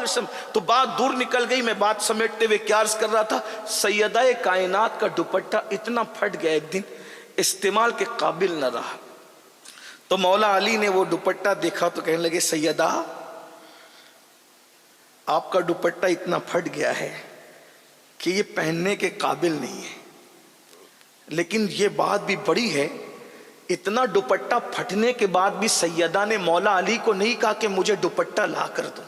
علیہ وسلم. تو بات دور نکل گئی. میں بات سمیٹتے ہوئے کیا عرض کر رہا تھا؟ سیدہ کائنات کا دوپٹہ اتنا پھٹ گیا ایک دن استعمال کے قابل نہ رہا. تو مولا علی نے وہ دوپٹہ دیکھا تو کہنے لگے سیدہ آپ کا دوپٹہ اتنا پھٹ گیا ہے کہ یہ پہننے کے قابل نہیں ہے. لیکن یہ بات بھی بڑی ہے، اتنا دوپٹہ پھٹنے کے بعد بھی سیدہ نے مولا علی کو نہیں کہا کہ مجھے دوپٹہ لا کر دو.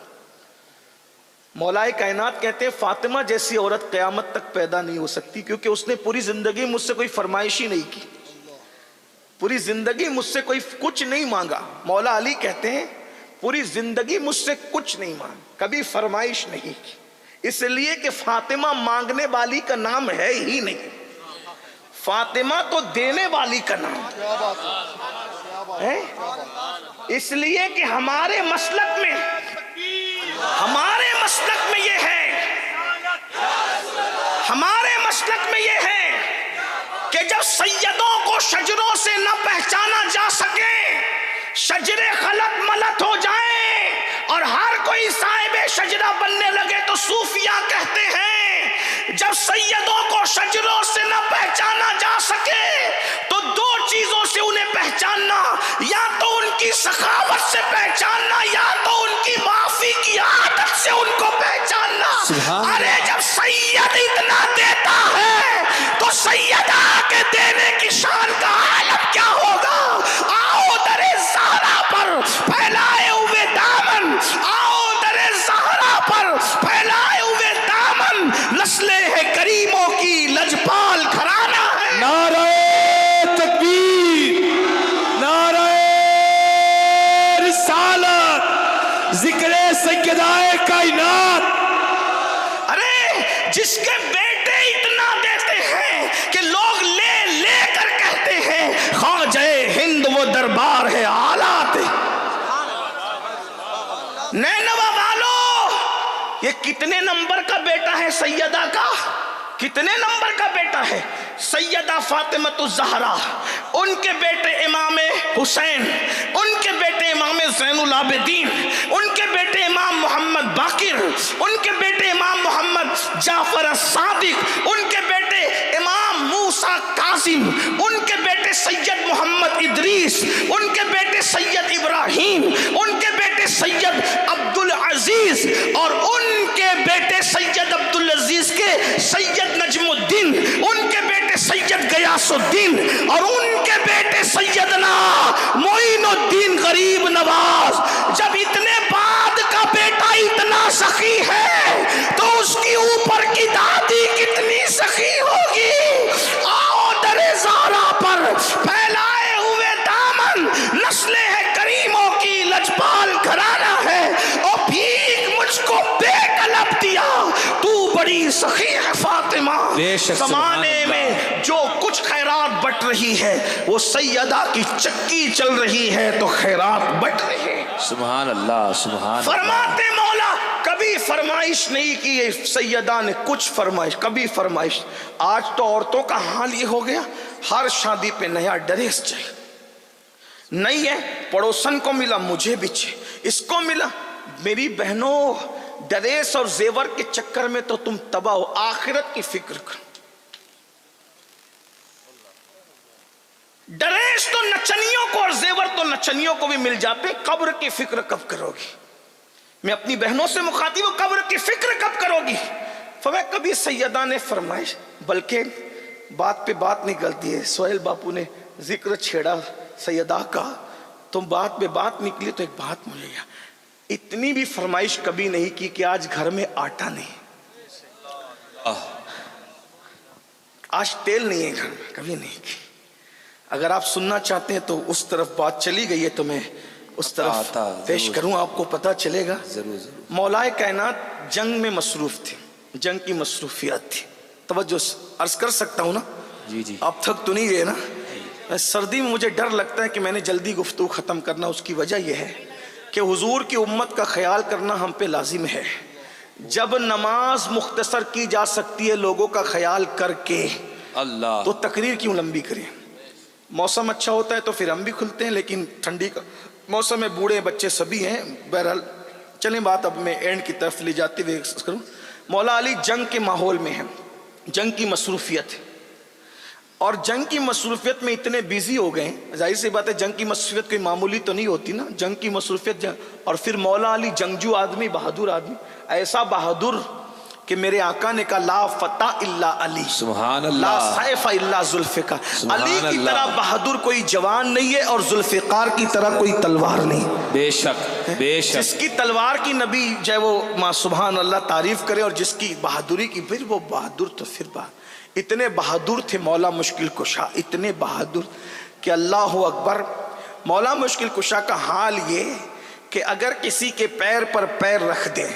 مولا کائنات کہتے ہیں فاطمہ جیسی عورت قیامت تک پیدا نہیں ہو سکتی، کیونکہ اس نے پوری زندگی مجھ سے کوئی فرمائش ہی نہیں کی، پوری زندگی مجھ سے کوئی کچھ نہیں مانگا. مولا علی کہتے ہیں پوری زندگی مجھ سے کچھ نہیں مانگا، کبھی فرمائش نہیں کی، اس لیے کہ فاطمہ مانگنے والی کا نام ہے ہی نہیں، فاطمہ تو دینے والی کا نام ہے. اس لیے کہ ہمارے مسلک میں یہ ہے، ہمارے مسلک میں یہ ہے کہ جب سیدوں کو شجروں سے نہ پہچانا جا سکے، شجرے خلط ملت ہو جائیں اور ہر کوئی صاحب شجرہ بننے لگے، تو صوفیہ کہتے ہیں جب سیدوں کو شجروں سے نہ پہچانا جا سکے تو دو چیزوں سے انہیں پہچاننا، یا تو ان کی سخاوت سے پہچاننا یا تو ان کی معافی کی عادت سے ان کو پہچاننا. ارے جب سید اتنا دیتا ہے تو سیدہ کے دینے کی شان کا عالم کیا ہوگا. آؤ در زہرا پر پھیلائے ہوئے دامن، آؤ در زہرا پر پھیلائے ہوئے دامن، نسل ہے کریموں کی لجپال گھرانہ ہے. نعرہ تکبیر، نعرہ رسالت، ذکر سیدہ کائنات. ارے جس کے بیٹے اتنا دیتے ہیں کہ لوگ لے لے کر کہتے ہیں خواجہ ہند وہ دربار ہے آلات. نینوا والو، یہ کتنے نمبر کا بیٹا ہے سیدہ کا؟ کتنے نمبر کا بیٹا ہے؟ سیدہ فاطمہ الزہرا، ان کے بیٹے امام حسین، ان کے بیٹے امام زین العابدین، ان کے بیٹے امام محمد باقر، ان کے بیٹے امام محمد جعفر الصادق، ان کے بیٹے امام موسیٰ کاظم، ان کے بیٹے سید محمد ادریس، ان کے بیٹے سید ابراہیم، ان کے بیٹے سید عبدالعزیز، اور ان کے بیٹے سید عبدالعزیز کے سید نجم الدین، ان کے بیٹے سید غیاث الدین، اور ان کے بیٹے سیدنا معین الدین غریب نواز. جب اتنے بعد کا بیٹا اتنا سخی ہے تو اس کی اوپر کی دادی کتنی سخی ہوگی. آؤ در زہرا پر پھیلائے ہوئے دامن، نسل ہے کریموں کی لجپال گھرانہ ہے. اور بھیک مجھ کو بے طلب دیا، تو بڑی سخی ہے فاطمہ. زمانے میں جو کچھ خیرات بٹ رہی ہے وہ سیدہ کی چکی چل رہی ہے تو خیرات بٹ رہی ہے. سبحان اللہ، سبحان اللہ. فرماتے مولا کبھی فرمائش نہیں کی سیدہ نے، کچھ فرمائش کبھی فرمائش. آج تو عورتوں کا حال یہ ہو گیا ہر شادی پہ نیا ڈریس چاہیے. نہیں ہے پڑوسن کو ملا مجھے بھی چاہیے، اس کو ملا. میری بہنوں ڈریس اور زیور کے چکر میں تو تم تباہ ہو. آخرت کی فکر کرو. ڈریس تو نچنیوں کو اور زیور تو نچنیوں کو بھی مل جاتے، قبر کی فکر کب کرو گی؟ میں اپنی بہنوں سے مخاطب ہوں، قبر کی فکر کب کرو گی؟ فرمایا کبھی سیدہ نے فرمائش، بلکہ بات پہ بات نکلتی ہے. سہیل باپو نے ذکر چھیڑا سیدہ کا تو بات پہ بات نکلی تو ایک بات مجھے یاد، اتنی بھی فرمائش کبھی نہیں کی کہ آج گھر میں آٹا نہیں، آج تیل نہیں ہے گھر میں، کبھی نہیں کی. اگر آپ سننا چاہتے ہیں تو اس طرف بات چلی گئی ہے تو میں اس طرف پیش کروں، آپ کو پتہ چلے گا. ضرور ضرور. مولا کائنات جنگ میں مصروف تھے، جنگ کی مصروفیات تھی. توجہ عرض کر سکتا ہوں نا؟ جی جی. آپ تھک تو نہیں گئے نا؟ سردی میں مجھے ڈر لگتا ہے کہ میں نے جلدی گفتگو ختم کرنا. اس کی وجہ یہ ہے کہ حضور کی امت کا خیال کرنا ہم پہ لازم ہے. جب نماز مختصر کی جا سکتی ہے لوگوں کا خیال کر کے اللہ، تو تقریر کیوں لمبی کریں؟ موسم اچھا ہوتا ہے تو پھر ہم بھی کھلتے ہیں، لیکن ٹھنڈی کا موسم ہے، بوڑھے بچے سبھی ہیں. بہرحال چلیں بات اب میں اینڈ کی طرف لے جاتے ہوئے کروں. مولا علی جنگ کے ماحول میں ہیں، جنگ کی مصروفیت ہے، اور جنگ کی مصروفیت میں اتنے بیزی ہو گئے ہیں. ظاہر سی بات ہے جنگ کی مصروفیت کوئی معمولی تو نہیں ہوتی نا، جنگ کی مصروفیت اور پھر مولا علی جنگجو آدمی، بہادر آدمی، ایسا بہادر کہ میرے آقا نے کہا لا فتح الا علی، سبحان لا اللہ، سیف الا ذوالفقار. سبحان علی کی اللہ. طرح بہادر کوئی جوان نہیں ہے اور ذوالفقار کی طرح کوئی تلوار نہیں. بے شک بے جس شک. کی تلوار کی نبی جائے وہ سبحان اللہ تعریف کرے، اور جس کی بہادری کی پھر وہ بہادر تو پھر اتنے بہادر تھے مولا مشکل کشا، اتنے بہادر کہ اللہ اکبر. مولا مشکل کشا کا حال یہ کہ اگر کسی کے پیر پر پیر رکھ دے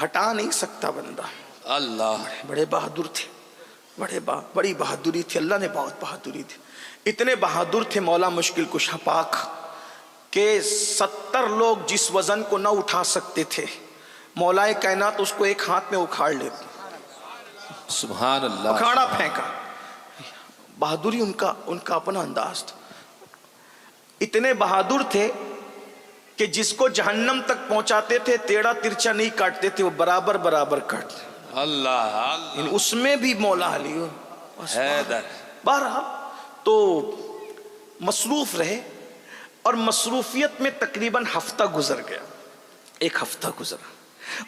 ہٹا نہیں سکتا بندہ. اللہ، بڑے بہادر تھے، بڑی بہادری تھی، اللہ نے بہت بہادری تھی. اتنے بہادر تھے مولا مشکل کشا پاک کہ 70 لوگ جس وزن کو نہ اٹھا سکتے تھے مولا کائنات اس کو ایک ہاتھ میں اکھاڑ لیتے، سبحان اللہ. اکھاڑا پھینکا. بہادری ان کا اپنا انداز تھا. اتنے بہادر تھے کہ جس کو جہنم تک پہنچاتے تھے ٹیڑھا ترچا نہیں کاٹتے تھے، وہ برابر برابر کاٹتے. اللہ اللہ، اس میں بھی مولا علی حیدر. بہرحال تو مصروف رہے، اور مصروفیت میں تقریباً ہفتہ گزر گیا، ایک ہفتہ گزرا،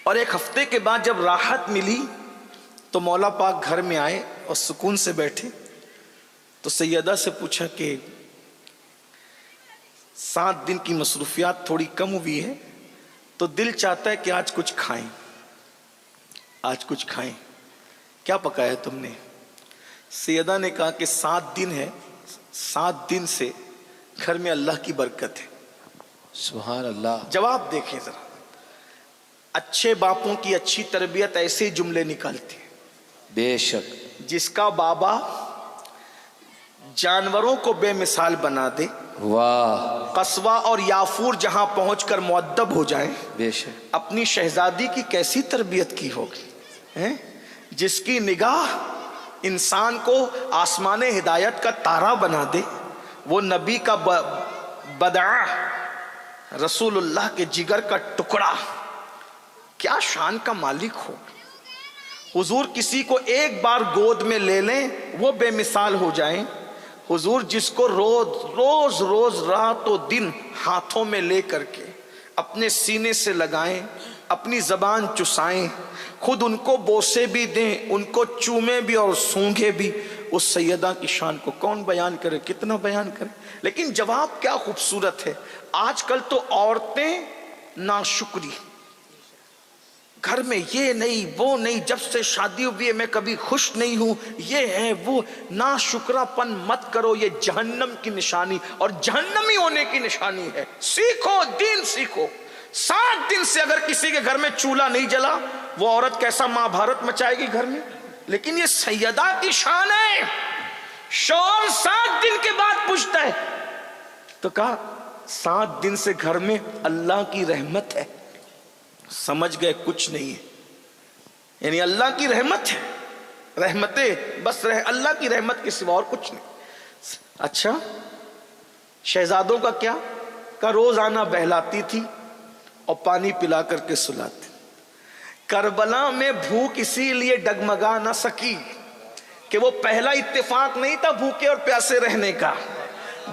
اور ایک ہفتے کے بعد جب راحت ملی تو مولا پاک گھر میں آئے اور سکون سے بیٹھے. تو سیدہ سے پوچھا کہ 7 دن کی مصروفیات تھوڑی کم ہوئی ہے تو دل چاہتا ہے کہ آج کچھ کھائیں، آج کچھ کھائیں، کیا پکایا تم نے؟ سیدہ نے کہا کہ 7 دن ہے، 7 دن سے گھر میں اللہ کی برکت ہے. سبحان اللہ. جواب دیکھیں ذرا، اچھے باپوں کی اچھی تربیت ایسے ہی جملے نکالتی ہے. بے شک. جس کا بابا جانوروں کو بے مثال بنا دے، واہ، قصوہ اور یافور جہاں پہنچ کر مؤدب ہو جائیں، بے شک. اپنی شہزادی کی کیسی تربیت کی ہوگی. جس کی نگاہ انسان کو آسمان ہدایت کا تارا بنا دے، وہ نبی کا بدعہ، رسول اللہ کے جگر کا ٹکڑا، کیا شان کا مالک ہو. حضور کسی کو ایک بار گود میں لے لیں وہ بے مثال ہو جائیں. حضور جس کو روز روز رات و دن ہاتھوں میں لے کر کے اپنے سینے سے لگائیں، اپنی زبان چسائیں، خود ان کو بوسے بھی دیں، ان کو چومے بھی اور سونگھے بھی، اس سیدہ کی شان کو کون بیان کرے، کتنا بیان کرے. لیکن جواب کیا خوبصورت ہے. آج کل تو عورتیں ناشکری، گھر میں یہ نہیں وہ نہیں، جب سے شادی ہوئی ہے میں کبھی خوش نہیں ہوں، یہ ہے وہ. ناشکرا پن مت کرو، یہ جہنم کی نشانی اور جہنمی ہونے کی نشانی ہے. سیکھو دین، سیکھو. 7 دن سے اگر کسی کے گھر میں چولہا نہیں جلا وہ عورت کیسا مہا بھارت مچائے گی گھر میں. لیکن یہ سیدہ کی شان ہے. شوہر 7 دن کے بعد پوچھتا ہے تو کہا 7 دن سے گھر میں اللہ کی رحمت ہے. سمجھ گئے کچھ نہیں ہے، یعنی اللہ کی رحمت ہے، رحمتیں بس اللہ کی رحمت کے سوا اور کچھ نہیں. اچھا شہزادوں کا کیا؟ کا روزانہ بہلاتی تھی اور پانی پلا کر کے سلاتی. کربلا میں بھوک اسی لیے ڈگمگا نہ سکی کہ وہ پہلا اتفاق نہیں تھا بھوکے اور پیاسے رہنے کا،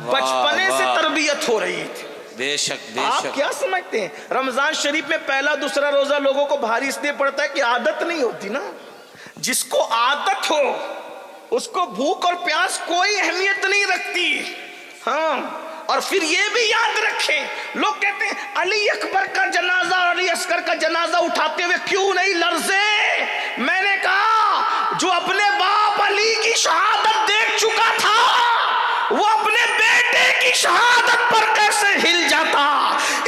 بچپنے سے تربیت ہو رہی تھی. بے شک بے آپ شک. کیا سمجھتے ہیں رمضان شریف میں پہلا دوسرا روزہ لوگوں کو بھاری اس لیے پڑتا ہے کہ عادت نہیں ہوتی نا. جس کو عادت ہو اس کو بھوک اور پیاس کوئی اہمیت نہیں رکھتی. ہاں، اور پھر یہ بھی یاد رکھیں، لوگ کہتے ہیں علی اکبر کا جنازہ اور علی اصغر کا جنازہ اٹھاتے ہوئے کیوں نہیں لرزے. میں نے کہا جو اپنے باپ علی کی شہادت دیکھ چکا تھا وہ اپنے بیٹے کی شہادت پر کیسے ہل جاتا.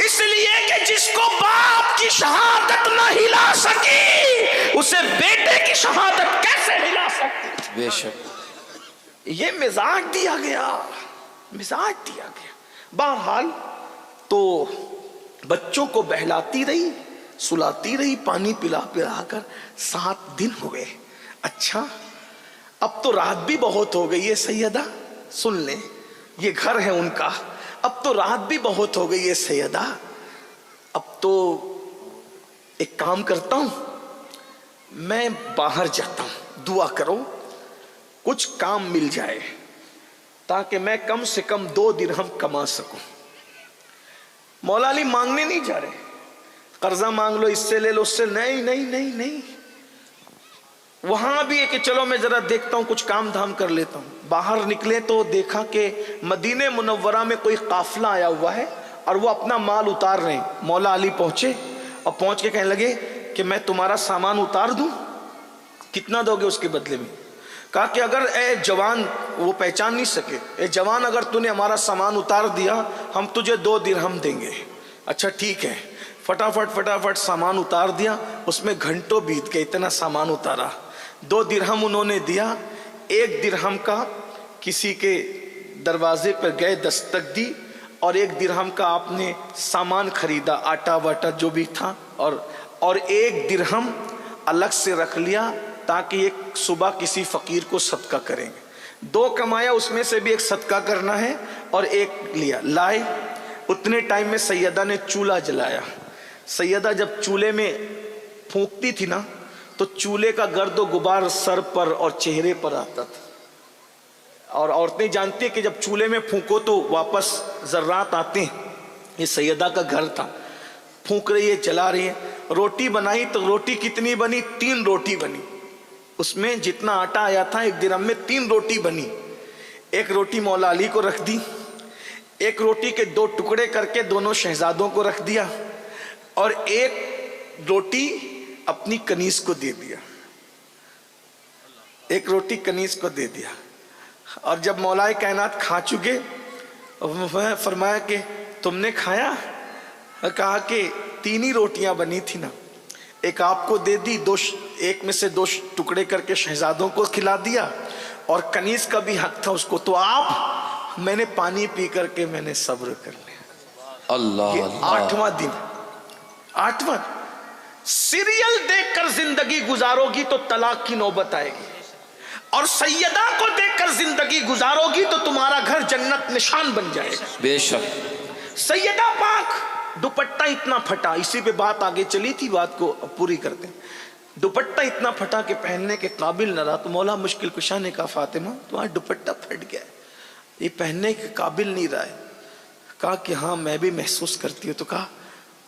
اس لیے کہ جس کو باپ کی شہادت نہ ہلا سکی اسے بیٹے کی شہادت کیسے ہلا سکتی. بے شک. یہ مزاج دیا گیا، مزاج دیا گیا. بہرحال تو بچوں کو بہلاتی رہی، سلاتی رہی، پانی پلا پلا کر 7 دن ہوئے. اچھا اب تو رات بھی بہت ہو گئی ہے سیدہ، سن لیں یہ گھر ہے ان کا. اب تو رات بھی بہت ہو گئی ہے سیدہ، اب تو ایک کام کرتا ہوں، میں باہر جاتا ہوں، دعا کرو کچھ کام مل جائے تاکہ میں کم سے کم 2 درہم کما سکوں۔ مولا علی مانگنے نہیں جا رہے، قرضہ مانگ لو، اس سے لے لو، اس سے، نہیں نہیں نہیں نہیں۔ وہاں بھی ہے کہ چلو میں ذرا دیکھتا ہوں، کچھ کام دھام کر لیتا ہوں۔ باہر نکلے تو دیکھا کہ مدینہ منورہ میں کوئی قافلہ آیا ہوا ہے اور وہ اپنا مال اتار رہے ہیں۔ مولا علی پہنچے اور پہنچ کے کہنے لگے کہ میں تمہارا سامان اتار دوں، کتنا دو گے اس کے بدلے میں؟ کہا کہ اگر اے جوان، وہ پہچان نہیں سکے، اے جوان اگر تو نے ہمارا سامان اتار دیا ہم تجھے 2 درہم دیں گے۔ اچھا ٹھیک ہے، فٹافٹ سامان اتار دیا، اس میں گھنٹوں بیت گئے، اتنا سامان اتارا۔ 2 درہم انہوں نے دیا، 1 درہم کا کسی کے دروازے پر گئے، دستک دی، اور 1 درہم کا آپ نے سامان خریدا، آٹا واٹا جو بھی تھا، اور 1 درہم الگ سے رکھ لیا تاکہ ایک صبح کسی فقیر کو صدقہ کریں گے۔ 2 کمایا، اس میں سے بھی 1 صدقہ کرنا ہے، اور 1 لیا، لائے۔ اتنے ٹائم میں سیدہ نے چولہا جلایا۔ سیدہ جب چولہے میں پھونکتی تھی نا تو چولہے کا گرد و غبار سر پر اور چہرے پر آتا تھا، اور عورتیں جانتی ہیں کہ جب چولہے میں پھونکو تو واپس ذرات آتے ہیں۔ یہ سیدہ کا گھر تھا، پھونک رہی ہے، جلا رہی ہے۔ روٹی بنائی تو روٹی کتنی بنی؟ 3 روٹی بنی، اس میں جتنا آٹا آیا تھا 1 درہم میں 3 روٹی بنی۔ 1 روٹی مولا علی کو رکھ دی، 1 روٹی کے 2 ٹکڑے کر کے دونوں شہزادوں کو رکھ دیا، اور 1 روٹی اپنی کنیز کو دے دیا، 1 روٹی کنیز کو دے دیا۔ اور جب مولا کائنات کھا چکے، فرمایا کہ تم نے کھایا؟ کہا کہ 3 ہی روٹیاں بنی تھی نا، 1 آپ کو دے دی، 1 میں سے 2 ٹکڑے کر کے شہزادوں کو کھلا دیا، اور کنیز کا بھی حق تھا اس کو، تو آپ، میں نے پانی پی کر کے میں نے صبر کر لیا۔ اللہ یہ 8واں دن، 8واں سیریل دیکھ کر زندگی گزارو گی تو طلاق کی نوبت آئے گی، اور سیدہ کو دیکھ کر زندگی گزارو گی تو تمہارا گھر جنت نشان بن جائے گا۔ بے شک۔ سیدہ پاک دوپٹہ اتنا پھٹا، اسی پہ بات آگے چلی تھی، بات کو پوری کرتے ہیں۔ دوپٹہ اتنا پھٹا کہ پہننے کے قابل نہ رہا، تو مولا مشکل کشا نے کہا فاطمہ تمہارا دوپٹہ پھٹ گیا ہے، یہ پہننے کے قابل نہیں رہا ہے۔ کہا کہ ہاں میں بھی محسوس کرتی ہوں۔ تو کہا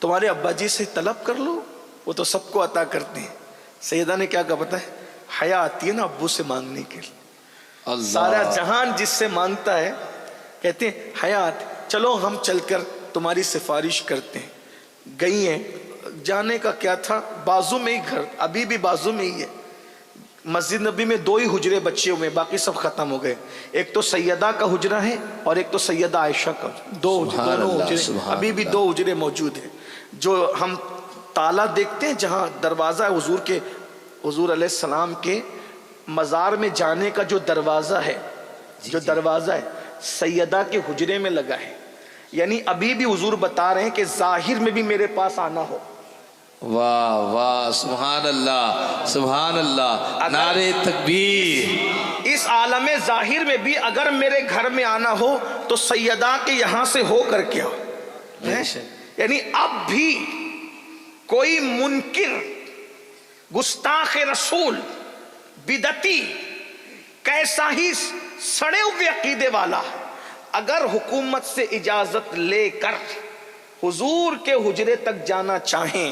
تمہارے ابا جی سے طلب کر لو، وہ تو سب کو عطا کرتے ہیں۔ سیدہ نے کیا کہا پتہ ہے؟ حیا آتی ہے نا ابو سے مانگنے کے لیے، اللہ، سارا جہان جس سے مانگتا ہے کہتے ہیں حیا آتی، چلو ہم چل کر تمہاری سفارش کرتے ہیں۔ گئی ہیں، جانے کا کیا تھا، بازو میں ہی گھر، ابھی بھی بازو میں ہی ہے۔ مسجد نبی میں 2 ہی حجرے بچے ہوئے، باقی سب ختم ہو گئے۔ ایک تو سیدہ کا حجرہ ہے اور ایک تو سیدہ عائشہ کا، دونوں حجرے، ابھی بھی 2 حجرے موجود ہیں۔ جو ہم تالا دیکھتے ہیں جہاں دروازہ حضور کے، حضور علیہ السلام کے مزار میں جانے کا جو دروازہ ہے، جو دروازہ ہے سیدہ کے حجرے میں لگا ہے، یعنی ابھی بھی حضور بتا رہے ہیں کہ ظاہر میں بھی میرے پاس آنا ہو۔ واہ واہ، سبحان اللہ سبحان اللہ، نعرے تکبیر۔ اس عالم ظاہر میں بھی اگر میرے گھر میں آنا ہو تو سیدہ کے یہاں سے ہو کر کے آؤ۔ یعنی اب بھی کوئی منکر، گستاخ رسول، بدعتی، کیسا ہی سڑے ہوئے عقیدے والا، اگر حکومت سے اجازت لے کر حضور کے حجرے تک جانا چاہیں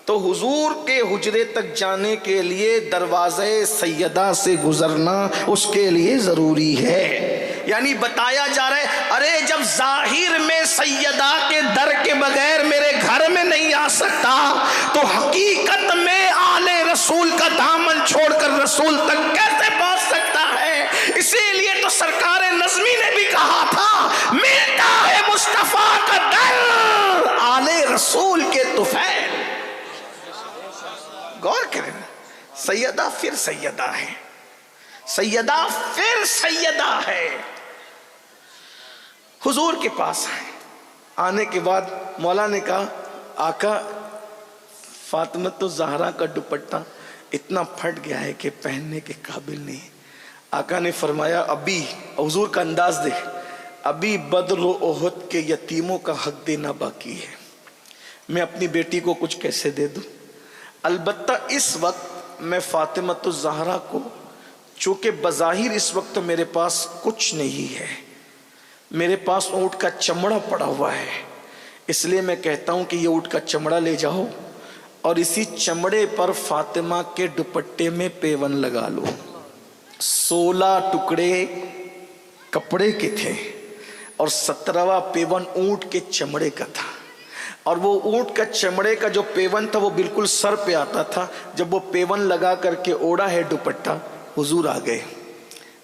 تو حضور کے حجرے تک جانے کے لیے دروازے سیدہ سے گزرنا اس کے لیے ضروری ہے۔ یعنی بتایا جا رہا ہے ارے جب ظاہر میں سیدہ کے در کے بغیر میرے گھر میں نہیں آ سکتا تو حقیقت میں آل رسول کا دامن چھوڑ کر رسول تک کیسے پہنچ سکتا ہے؟ اسی لیے تو سرکار نظمی نے بھی کہا تھا ملتا ہے مصطفیٰ کا در آل رسول کے طفیل۔ غور کریں، سیدہ پھر سیدہ ہے، سیدہ پھر سیدہ ہے۔ حضور کے پاس آئے، آنے کے بعد مولا نے کہا آقا فاطمۃ الزہرا کا دوپٹہ اتنا پھٹ گیا ہے کہ پہننے کے قابل نہیں۔ آقا نے فرمایا ابھی، حضور کا انداز دیکھ، ابھی بدر و احد کے یتیموں کا حق دینا باقی ہے، میں اپنی بیٹی کو کچھ کیسے دے دوں؟ البتہ اس وقت میں فاطمۃ الزہرا کو، چونکہ بظاہر اس وقت میرے پاس کچھ نہیں ہے، میرے پاس اونٹ کا چمڑا پڑا ہوا ہے، اس لیے میں کہتا ہوں کہ یہ اونٹ کا چمڑا لے جاؤ اور اسی چمڑے پر فاطمہ کے دوپٹے میں پیون لگا لو۔ 16 ٹکڑے کپڑے کے تھے اور 17واں پیون اونٹ کے چمڑے کا تھا، اور وہ اونٹ کا چمڑے کا جو پیون تھا وہ بالکل سر پہ آتا تھا۔ جب وہ پیون لگا کر کے اوڑا ہے دوپٹہ، حضور آ گئے۔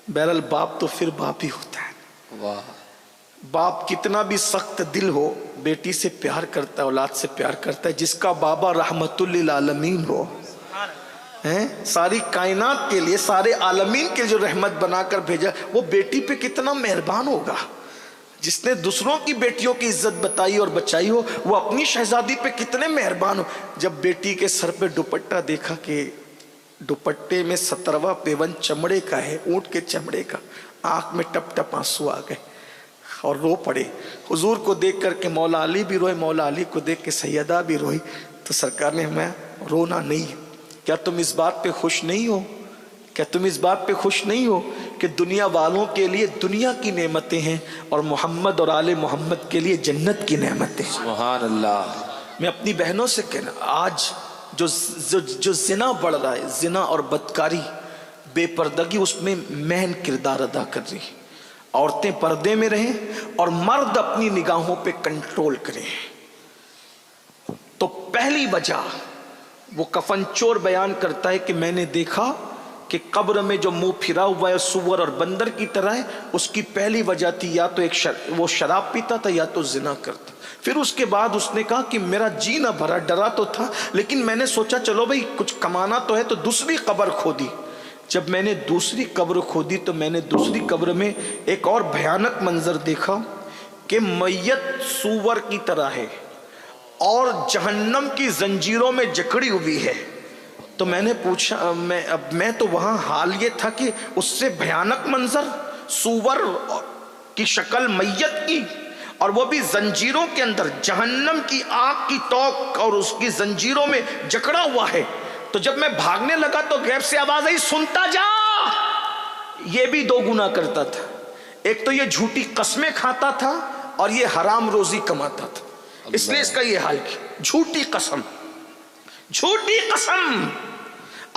بہرحال باپ تو پھر باپ ہی ہوتا ہے۔ واہ، باپ کتنا بھی سخت دل ہو، بیٹی سے پیار کرتا ہے، اولاد سے پیار کرتا ہے۔ جس کا بابا رحمت للعالمین ہو، ساری کائنات کے لیے، سارے عالمین کے جو رحمت بنا کر بھیجا، وہ بیٹی پہ کتنا مہربان ہوگا۔ جس نے دوسروں کی بیٹیوں کی عزت بتائی اور بچائی ہو، وہ اپنی شہزادی پہ کتنے مہربان ہو۔ جب بیٹی کے سر پہ دوپٹہ دیکھا کہ دوپٹے میں 17واں پیون چمڑے کا ہے، اونٹ کے چمڑے کا، آنکھ میں ٹپ ٹپ آنسو آ گئے اور رو پڑے۔ حضور کو دیکھ کر کے مولا علی بھی روئے، مولا علی کو دیکھ کے سیدہ بھی روئی۔ تو سرکار نے ہمیں رونا نہیں، کیا تم اس بات پہ خوش نہیں ہو؟ کیا تم اس بات پہ خوش نہیں ہو کہ دنیا والوں کے لیے دنیا کی نعمتیں ہیں اور محمد اور آل محمد کے لیے جنت کی نعمتیں ہیں؟ سبحان اللہ۔ میں اپنی بہنوں سے کہنا، آج جو زنا بڑھ رہا ہے، زنا اور بدکاری، بے پردگی، اس میں مہن کردار ادا کر رہی ہے۔ عورتیں پردے میں رہیں اور مرد اپنی نگاہوں پہ کنٹرول کریں۔ تو پہلی وجہ وہ کفن چور بیان کرتا ہے کہ میں نے دیکھا کہ قبر میں جو منہ پھرا ہوا ہے سور اور بندر کی طرح ہے، اس کی پہلی وجہ تھی یا تو وہ شراب پیتا تھا یا تو زنا کرتا۔ پھر اس کے بعد اس نے کہا کہ میرا جی نہ بھرا، ڈرا تو تھا لیکن میں نے سوچا چلو بھئی کچھ کمانا تو ہے، تو دوسری قبر کھودی۔ جب میں نے دوسری قبر کھودی تو میں نے دوسری قبر میں ایک اور بھیانک منظر دیکھا کہ میت سور کی طرح ہے اور جہنم کی زنجیروں میں جکڑی ہوئی ہے۔ تو میں نے پوچھا، میں تو وہاں حال یہ تھا کہ اس سے بھیانک منظر، سور کی شکل میت کی، اور وہ بھی زنجیروں کے اندر، جہنم کی آگ کی توق اور اس کی زنجیروں میں جکڑا ہوا ہے۔ تو جب میں بھاگنے لگا تو غیب سے آواز آئی، سنتا جا، یہ بھی 2 گناہ کرتا تھا۔ ایک تو یہ جھوٹی قسمیں کھاتا تھا اور یہ حرام روزی کماتا تھا، اس لیے اس کا یہ حال کیا۔ جھوٹی قسم، جھوٹی قسم۔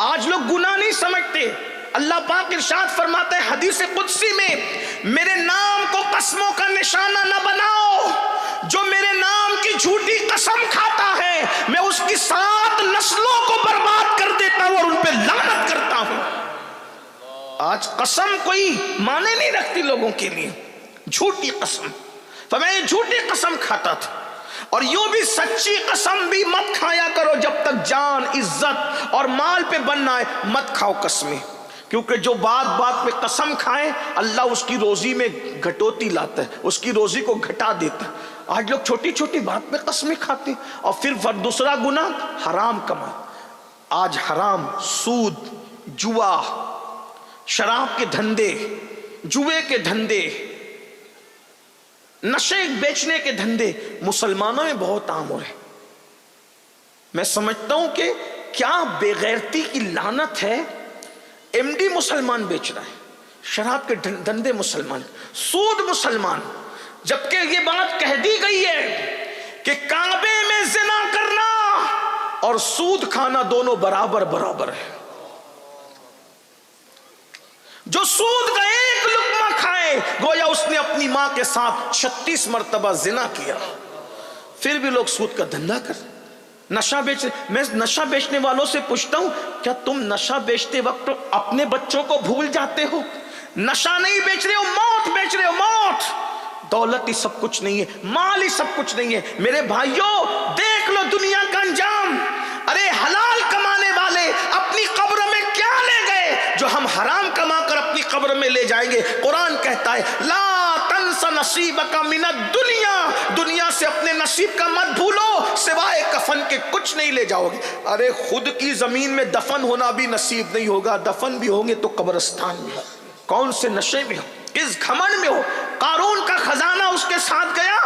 آج لوگ گناہ نہیں سمجھتے۔ اللہ پاک ارشاد فرماتا ہے حدیث قدسی میں، میرے نام کو قسموں کا نشانہ نہ بناؤ، جو میرے نام کی جھوٹی قسم کھاتا ہے میں اس کی 7 نسلوں کو برباد کر دیتا ہوں اور ان پہ لعنت کرتا ہوں۔ آج قسم کوئی معنی نہیں رکھتی لوگوں کے لیے، جھوٹی قسم۔ تو میں یہ جھوٹی قسم کھاتا تھا، اور یوں بھی سچی قسم بھی مت کھایا کرو جب تک جان، عزت اور مال پہ بننا ہے، مت کھاؤ قسمیں، کیونکہ جو بات بات پہ قسم کھائے اللہ اس کی روزی میں گھٹوتی لاتا ہے، اس کی روزی کو گھٹا دیتا ہے۔ آج لوگ چھوٹی چھوٹی بات پہ قسمیں کھاتے ہیں، اور پھر دوسرا گناہ حرام کما۔ آج حرام، سود، جوا، شراب کے دھندے، جوے کے دھندے، نشے بیچنے کے دھندے مسلمانوں میں بہت عام ہو رہے۔ میں سمجھتا ہوں کہ کیا بے غیرتی کی لعنت ہے، ایم ڈی مسلمان بیچ رہا ہے، شراب کے دھندے مسلمان، سود مسلمان، جبکہ یہ بات کہہ دی گئی ہے کہ کعبے میں زنا کرنا اور سود کھانا دونوں برابر برابر ہے۔ جو سود کا ایک لقمہ کھائے گویا اس نے اپنی ماں کے ساتھ 36 مرتبہ زنا کیا۔ پھر بھی لوگ سود کا دھندا کر، نشہ بیچ۔ میں نشہ بیچنے والوں سے پوچھتا ہوں، کیا تم نشہ بیچتے وقت اپنے بچوں کو بھول جاتے ہو؟ نشہ نہیں بیچ رہے ہو، موت بیچ رہے ہو، موت۔ دولت ہی سب کچھ نہیں ہے، مال ہی سب کچھ نہیں ہے۔ میرے بھائیوں دیکھ لو دنیا کا انجام۔ ارے حلال کمانے والے اپنی قبر میں کیا لے گئے جو ہم حرام کما کر اپنی قبر میں لے جائیں گے؟ قرآن کہتا ہے لا تنس نصیبک من الدنیا، دنیا سے اپنے نصیب کا مت بھولو، سوائے کفن کے کچھ نہیں لے جاؤ گے۔ ارے خود کی زمین میں دفن ہونا بھی نصیب نہیں ہوگا، دفن بھی ہوں گے تو قبرستان میں۔ کون سے نشے میں ہو، کس گھمنڈ میں ہو؟ قارون کا خزانہ اس کے ساتھ گیا،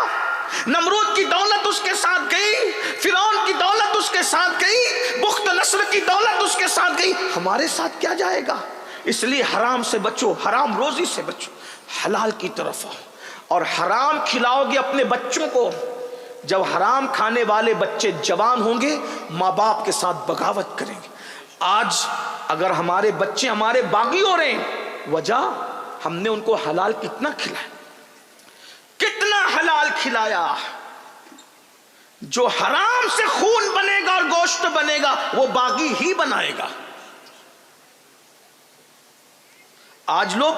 نمرود کی دولت اس کے ساتھ گئی، فرعون کی دولت اس کے ساتھ گئی، بخت نصر کی دولت اس کے ساتھ گئی، ہمارے ساتھ کیا جائے گا؟ اس لیے حرام سے بچو، حرام روزی سے بچو، حلال کی طرف آؤ، اور حرام کھلاؤ گے اپنے بچوں کو، جب حرام کھانے والے بچے جوان ہوں گے ماں باپ کے ساتھ بغاوت کریں گے۔ آج اگر ہمارے بچے ہمارے باغی ہو رہے ہیں، وجہ ہم نے ان کو حلال کتنا کھلایا، کتنا حلال کھلایا۔ جو حرام سے خون بنے گا اور گوشت بنے گا وہ باغی ہی بنائے گا۔ آج لوگ،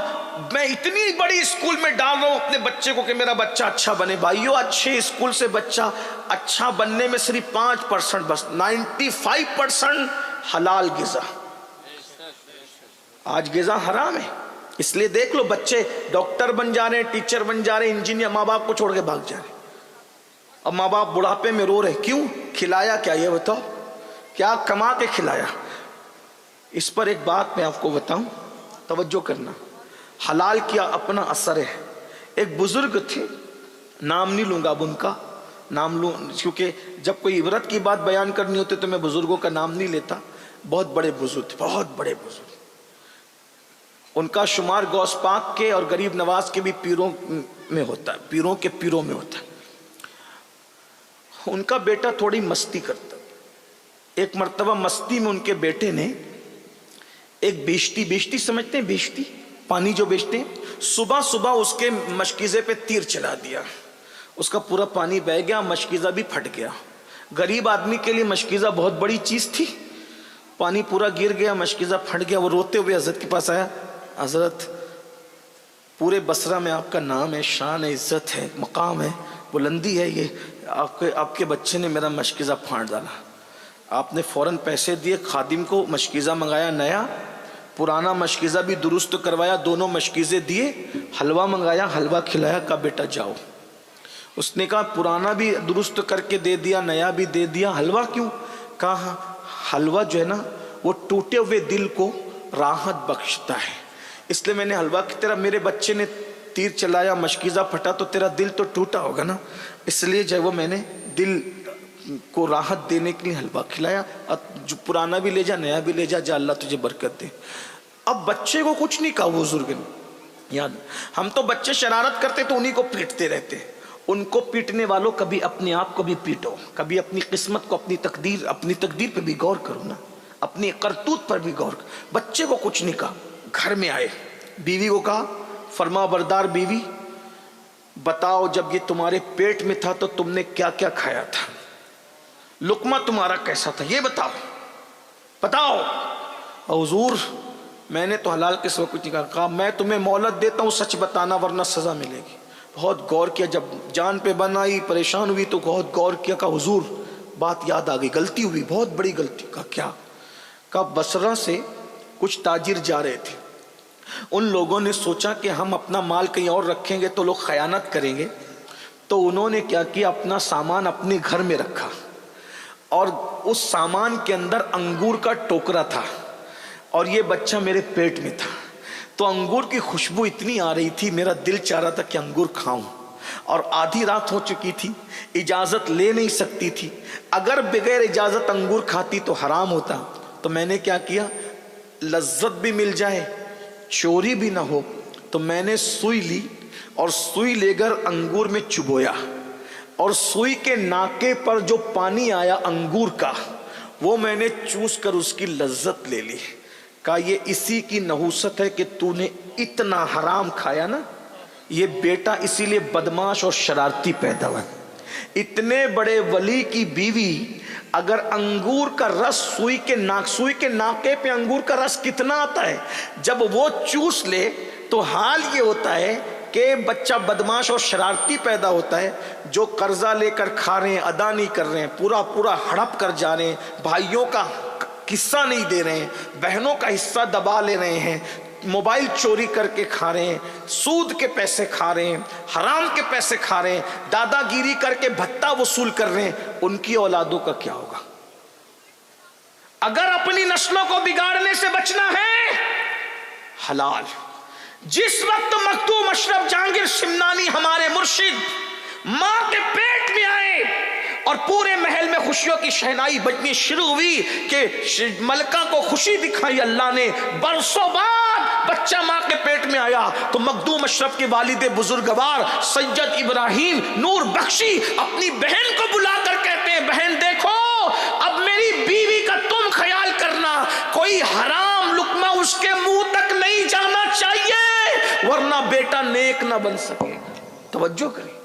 میں اتنی بڑی اسکول میں ڈال رہا ہوں اپنے بچے کو کہ میرا بچہ اچھا بنے، بھائیو اچھے اسکول سے بچہ اچھا بننے میں صرف 5% بس، 95% حلال غذا۔ آج غذا حرام ہے، اس لیے دیکھ لو بچے ڈاکٹر بن جا رہے ہیں، ٹیچر بن جا رہے ہیں، انجینئر، ماں باپ کو چھوڑ کے بھاگ جا رہے ہیں۔ اب ماں باپ بڑھاپے میں رو رہے، کیوں؟ کھلایا کیا؟ یہ بتاؤ، کیا کما کے کھلایا؟ اس پر ایک بات میں آپ کو بتاؤں، توجہ کرنا، حلال کیا اپنا اثر ہے۔ ایک بزرگ تھے، نام نہیں لوں گا اب ان کا، نام لوں کیونکہ جب کوئی عبرت کی بات بیان کرنی ہوتی تو میں بزرگوں کا نام نہیں لیتا، بہت بڑے بزرگ تھے، بہت بڑے بزرگ۔ ان کا شمار غوث پاک کے اور غریب نواز کے بھی پیروں میں ہوتا ہے، پیروں کے پیروں میں ہوتا ہے۔ ان کا بیٹا تھوڑی مستی کرتا، ایک مرتبہ مستی میں ان کے بیٹے نے ایک بیشتی سمجھتے ہیں، بیشتی پانی جو بیچتے ہیں، صبح صبح اس کے مشکیزے پہ تیر چلا دیا، اس کا پورا پانی بہہ گیا، مشکیزہ بھی پھٹ گیا۔ غریب آدمی کے لیے مشکیزہ بہت بڑی چیز تھی، پانی پورا گر گیا، مشکیزہ پھٹ گیا۔ وہ روتے ہوئے حضرت کے پاس آیا، حضرت پورے بصرہ میں آپ کا نام ہے، شان ہے، عزت ہے، مقام ہے، بلندی ہے، یہ آپ کے بچے نے میرا مشکیزہ پھاڑ ڈالا۔ آپ نے فوراً پیسے دیے، خادم کو مشکیزہ منگایا نیا، پرانا مشکیزہ بھی درست کروایا، دونوں مشکیزے دیے، حلوہ منگایا، حلوہ کھلایا، کہا بیٹا جاؤ۔ اس نے کہا پرانا بھی درست کر کے دے دیا، نیا بھی دے دیا، حلوہ کیوں؟ کہا حلوہ جو ہے نا وہ ٹوٹے ہوئے دل کو راحت بخشتا ہے، اس لیے میں نے حلوہ کی طرح، میرے بچے نے تیر چلایا، مشکیزہ پھٹا تو تیرا دل تو ٹوٹا ہوگا نا، اس لیے جو وہ میں نے دل کو راحت دینے کے لیے حلوہ کھلایا، جو پرانا بھی لے جا، نیا بھی لے جا، جا اللہ تجھے برکت دے۔ اب بچے کو کچھ نہیں کہا بزرگ نے، یاد ہم تو بچے شرارت کرتے تو انہی کو پیٹتے رہتے، ان کو پیٹنے والوں کبھی اپنے آپ کو بھی پیٹو، کبھی اپنی قسمت کو، اپنی تقدیر پہ بھی غور کرو نا، اپنی کرتوت پر بھی غور کرو۔ بچے کو کچھ نہیں کہا، گھر میں آئے، بیوی کو کہا، فرما بردار بیوی بتاؤ جب یہ تمہارے پیٹ میں تھا تو تم نے کیا کیا کھایا تھا، لقمہ تمہارا کیسا تھا، یہ بتاؤ۔ حضور میں نے تو حلال کے سوا کچھ نہیں کہا۔ میں تمہیں مہلت دیتا ہوں، سچ بتانا ورنہ سزا ملے گی۔ بہت غور کیا، جب جان پہ بن آئی، پریشان ہوئی تو بہت غور کیا، کہا حضور بات یاد آ گئی، غلطی ہوئی، بہت بڑی غلطی۔ کہا کیا؟ کہا بصرہ سے کچھ تاجر جا رہے تھے، ان لوگوں نے سوچا کہ ہم اپنا مال کہیں اور رکھیں گے تو لوگ خیانت کریں گے، تو انہوں نے کیا کیا، اپنا سامان اپنے گھر میں رکھا، اور اس سامان کے اندر انگور کا ٹوکرا تھا، اور یہ بچہ میرے پیٹ میں تھا، تو انگور کی خوشبو اتنی آ رہی تھی، میرا دل چاہ رہا تھا کہ انگور کھاؤں، اور آدھی رات ہو چکی تھی، اجازت لے نہیں سکتی تھی، اگر بغیر اجازت انگور کھاتی تو حرام ہوتا، تو میں نے کیا کیا، لذت بھی مل جائے، چوری بھی نہ ہو، تو میں نے سوئی لی، اور سوئی لے کر انگور میں چبویا، اور سوئی کے ناکے پر جو پانی آیا انگور کا، وہ میں نے چوس کر اس کی لذت لے لی۔ کہا یہ اسی کی نحوست ہے کہ تو نے اتنا حرام کھایا نا، یہ بیٹا اسی لیے بدماش اور شرارتی پیدا ہوا۔ اتنے بڑے ولی کی بیوی اگر انگور کا رس سوئی کے ناکے پہ انگور کا رس کتنا آتا ہے، جب وہ چوس لے تو حال یہ ہوتا ہے کہ بچہ بدماش اور شرارتی پیدا ہوتا ہے، جو قرضہ لے کر کھا رہے ہیں، ادا نہیں کر رہے ہیں، پورا ہڑپ کر جا رہے ہیں، بھائیوں کا حصہ نہیں دے رہے ہیں، بہنوں کا حصہ دبا لے رہے ہیں، موبائل چوری کر کے کھا رہے ہیں، سود کے پیسے کھا رہے ہیں، حرام کے پیسے کھا رہے ہیں، دادا گیری کر کے بھتہ وصول کر رہے ہیں، ان کی اولادوں کا کیا ہوگا؟ اگر اپنی نسلوں کو بگاڑنے سے بچنا ہے، حلال۔ جس وقت مکتوم اشرف جہانگیر شمنانی ہمارے مرشد ماں کے پیٹ میں آئے اور پورے محل میں خوشیوں کی شہنائی بجنی شروع ہوئی کہ ملکہ کو خوشی دکھائی اللہ نے. برسوں بعد بچہ ماں کے پیٹ میں آیا تو مخدوم اشرف کے والد بزرگوار سید ابراہیم نور بخشی اپنی بہن کو بلا کر کہتے ہیں بہن دیکھو اب میری بیوی کا تم خیال کرنا, کوئی حرام لقمہ اس کے منہ تک نہیں جانا چاہیے ورنہ بیٹا نیک نہ بن سکے. توجہ کریں,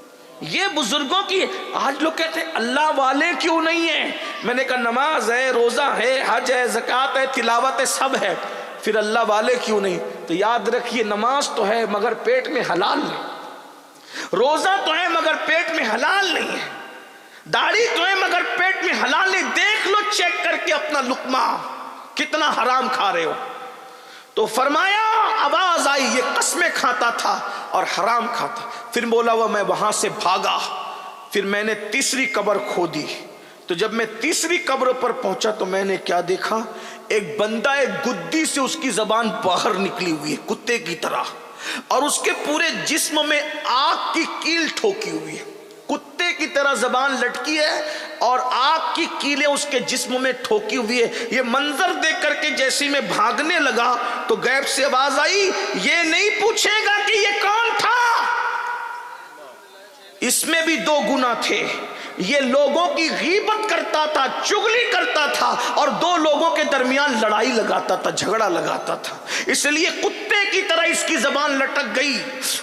یہ بزرگوں کی. آج لوگ کہتے ہیں اللہ والے کیوں نہیں ہیں. میں نے کہا نماز ہے, روزہ ہے, حج ہے, زکوٰۃ ہے, تلاوت ہے, سب ہے, پھر اللہ والے کیوں نہیں. تو یاد رکھیے نماز تو ہے مگر پیٹ میں حلال نہیں, روزہ تو ہے مگر پیٹ میں حلال نہیں ہے, داڑھی تو ہے مگر پیٹ میں حلال نہیں. دیکھ لو چیک کر کے اپنا لقمہ کتنا حرام کھا رہے ہو. تو فرمایا آواز آئی یہ قسمیں کھاتا تھا اور حرام کھاتا. پھر بولا وہ میں وہاں سے بھاگا, پھر میں نے تیسری قبر کھودی. تو جب میں تیسری قبر پر پہنچا تو میں نے کیا دیکھا, ایک بندہ ایک گدی سے اس کی زبان باہر نکلی ہوئی ہے کتے کی طرح, اور اس کے پورے جسم میں آگ کی کیل ٹھوکی ہوئی ہے, کتے کی طرح زبان لٹکی ہے اور آگ کی کیلیں اس کے جسم میں ٹھوکی ہوئی ہے. یہ منظر دیکھ کر کے جیسے میں بھاگنے لگا تو غیب سے آواز آئی یہ نہیں پوچھے گا کہ یہ کون تھا. اس میں بھی دو گناہ تھے, یہ لوگوں کی غیبت کرتا تھا, چغلی کرتا تھا, اور دو لوگوں کے درمیان لڑائی لگاتا تھا, جھگڑا لگاتا تھا. اس لیے کتے کی طرح اس کی زبان لٹک گئی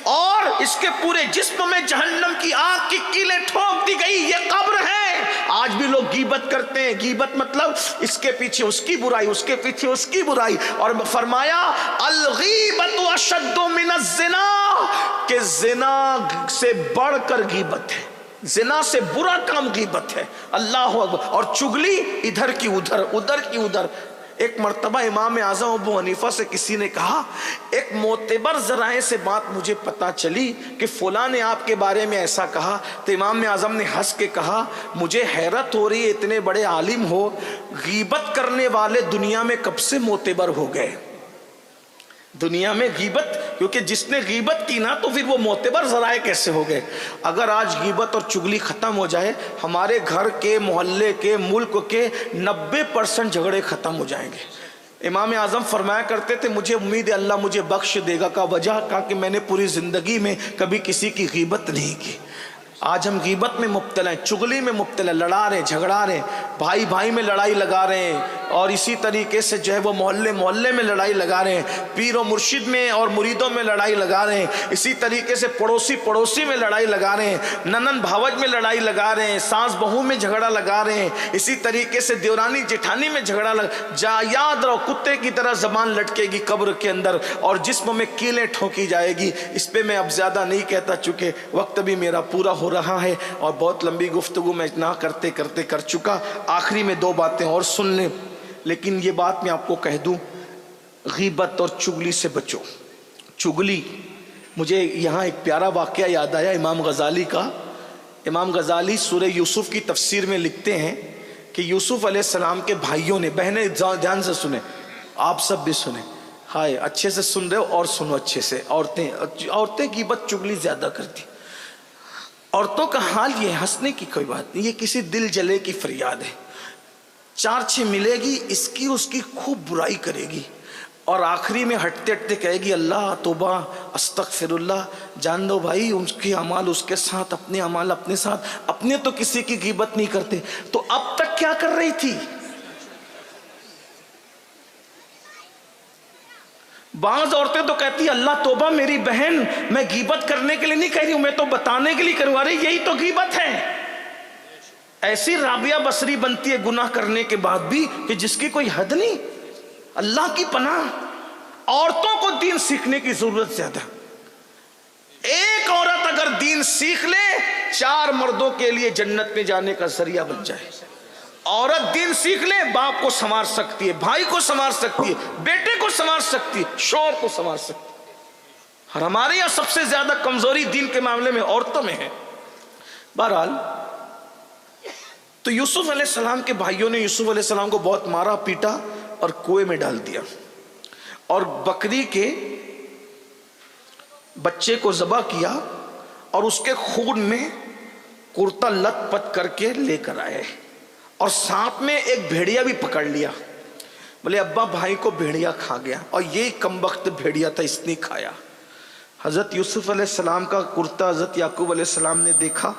اور اس کے پورے جسم میں جہنم کی آگ کی کیلیں ٹھوک دی گئی. یہ قبر ہے. آج بھی لوگ غیبت کرتے ہیں, غیبت مطلب اس کے پیچھے اس کی برائی, اس کے پیچھے اس کی برائی. اور فرمایا الغیبت اشد من الزنا, کہ زنا سے بڑھ کر غیبت ہے, زنا سے برا کام غیبت ہے. اللہ اکبر. اور چگلی ادھر کی ادھر, ادھر کی ادھر. ایک مرتبہ امام اعظم ابو حنیفہ سے کسی نے کہا, ایک معتبر ذرائع سے بات مجھے پتا چلی کہ فلاں نے آپ کے بارے میں ایسا کہا. تو امام اعظم نے ہنس کے کہا مجھے حیرت ہو رہی ہے, اتنے بڑے عالم ہو, غیبت کرنے والے دنیا میں کب سے معتبر ہو گئے. دنیا میں غیبت, کیونکہ جس نے غیبت کی نا تو پھر وہ معتبر ذرائع کیسے ہو گئے. اگر آج غیبت اور چگلی ختم ہو جائے, ہمارے گھر کے, محلے کے, ملک کے 90% جھگڑے ختم ہو جائیں گے. امام اعظم فرمایا کرتے تھے مجھے امید ہے اللہ مجھے بخش دے گا. کا وجہ کہا کہ میں نے پوری زندگی میں کبھی کسی کی غیبت نہیں کی. آج ہم غیبت میں مبتلا ہیں, چگلی میں مبتلا, لڑا رہے, جھگڑا رہے, بھائی بھائی میں لڑائی لگا رہے ہیں, اور اسی طریقے سے جو ہے وہ محلے محلے میں لڑائی لگا رہے ہیں, پیر و مرشد میں اور مریدوں میں لڑائی لگا رہے ہیں, اسی طریقے سے پڑوسی پڑوسی میں لڑائی لگا رہے ہیں, ننن بھاوج میں لڑائی لگا رہے ہیں, ساس بہو میں جھگڑا لگا رہے ہیں, اسی طریقے سے دیورانی جٹھانی میں جھگڑا لگا. یاد رہو کتے کی طرح زبان لٹکے گی قبر کے اندر اور جسم میں کیلیں ٹھوکی جائے گی. اس پہ میں اب زیادہ نہیں کہتا چونکہ وقت بھی میرا پورا ہو رہا ہے اور بہت لمبی گفتگو میں نہ کرتے کرتے کر چکا. آخری میں دو باتیں اور سن لیں, لیکن یہ بات میں آپ کو کہہ دوں, غیبت اور چگلی سے بچو. چگلی, مجھے یہاں ایک پیارا واقعہ یاد آیا امام غزالی کا. امام غزالی سورہ یوسف کی تفسیر میں لکھتے ہیں کہ یوسف علیہ السلام کے بھائیوں نے, بہنیں دھیان سے سنیں, آپ سب بھی سنیں, ہائے اچھے سے سن رہے ہو اور سنو اچھے سے. عورتیں غیبت چگلی زیادہ کرتی. عورتوں کا حال یہ, ہنسنے کی کوئی بات نہیں, یہ کسی دل جلے کی فریاد ہے. 4-6 ملے گی, اس کی خوب برائی کرے گی اور آخری میں ہٹتے ہٹتے کہے گی اللہ توبہ استغفر اللہ. جان دو بھائی اس کے اعمال اس کے ساتھ, اپنے اعمال اپنے ساتھ, اپنے تو کسی کی غیبت نہیں کرتے. تو اب تک کیا کر رہی تھی؟ بعض عورتیں تو کہتی اللہ توبہ میری بہن, میں غیبت کرنے کے لیے نہیں کہہ رہی ہوں, میں تو بتانے کے لیے کروں. ارے یہی تو غیبت ہے. ایسی رابعہ بصری بنتی ہے گناہ کرنے کے بعد بھی کہ جس کی کوئی حد نہیں. اللہ کی پناہ, عورتوں کو دین سیکھنے کی ضرورت زیادہ. ایک عورت اگر دین سیکھ لے 4 مردوں کے لیے جنت میں جانے کا ذریعہ بن جائے. عورت دین سیکھ لے, باپ کو سنوار سکتی ہے, بھائی کو سنوار سکتی ہے, بیٹے کو سنوار سکتی ہے, شوہر کو سنوار سکتی ہے. اور ہمارے یہاں سب سے زیادہ کمزوری دین کے معاملے میں عورتوں میں ہے. بہرحال تو یوسف علیہ السلام کے بھائیوں نے یوسف علیہ السلام کو بہت مارا پیٹا اور کنویں میں ڈال دیا, اور بکری کے بچے کو ذبح کیا اور اس کے خون میں کرتا لت پت کر کے لے کر آئے اور ساتھ میں ایک بھیڑیا بھی پکڑ لیا. بولے ابا بھائی کو بھیڑیا کھا گیا, اور یہی کمبخت بھیڑیا تھا, اس نے کھایا. حضرت یوسف علیہ السلام کا کرتا حضرت یعقوب علیہ السلام نے دیکھا